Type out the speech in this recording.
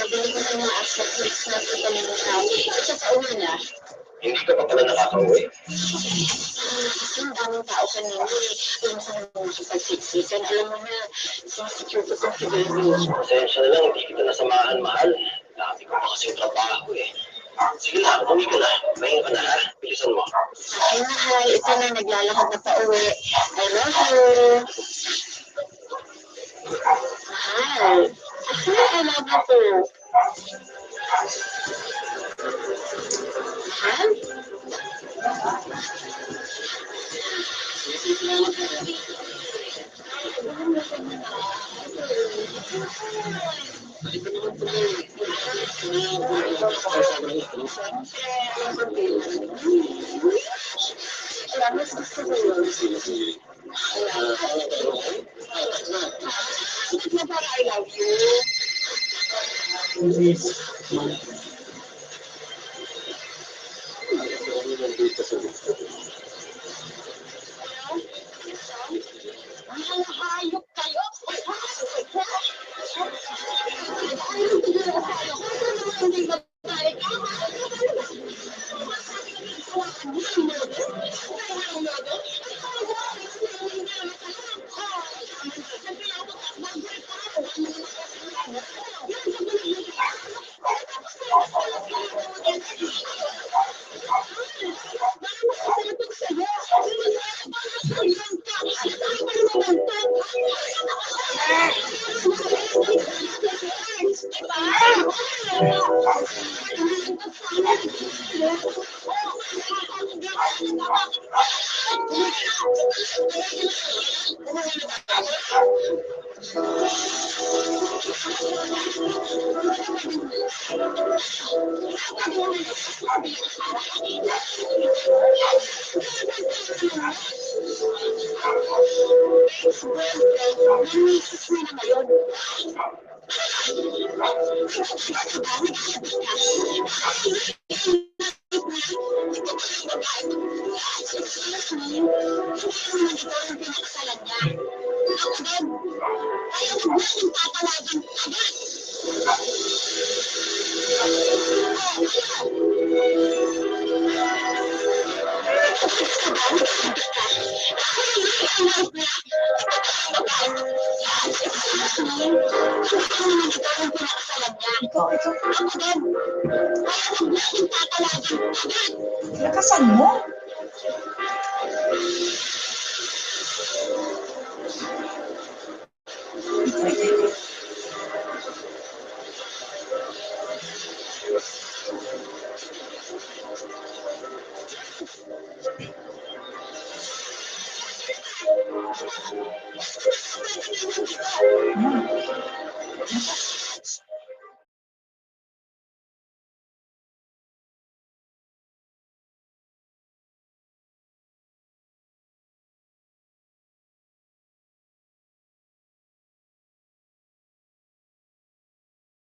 Bili ko ng mga asset mix na kita mo Shopee. Kasi sa una na. Hindi ka pa pala nakaka-uwi. Kasi ang daming tao kanina eh. Alam sa mga nakipag-siksikan. Alam mo na, sinisecure ko sa Philippines. Pasensya na lang, hindi kita nasamahan, mahal. Dami ko pa kasing trabaho eh. Sige na, uwi ka na. Mahinga ka na ha. Bilisan mo. Ay, mahal. Ito na, naglalakad na pa uwi. I love you. Mahal. Actually, I love you too. Mahal? Mas gusto ko yun. Bakit na para I love you? Ang hayop kayo! Lakasan mo.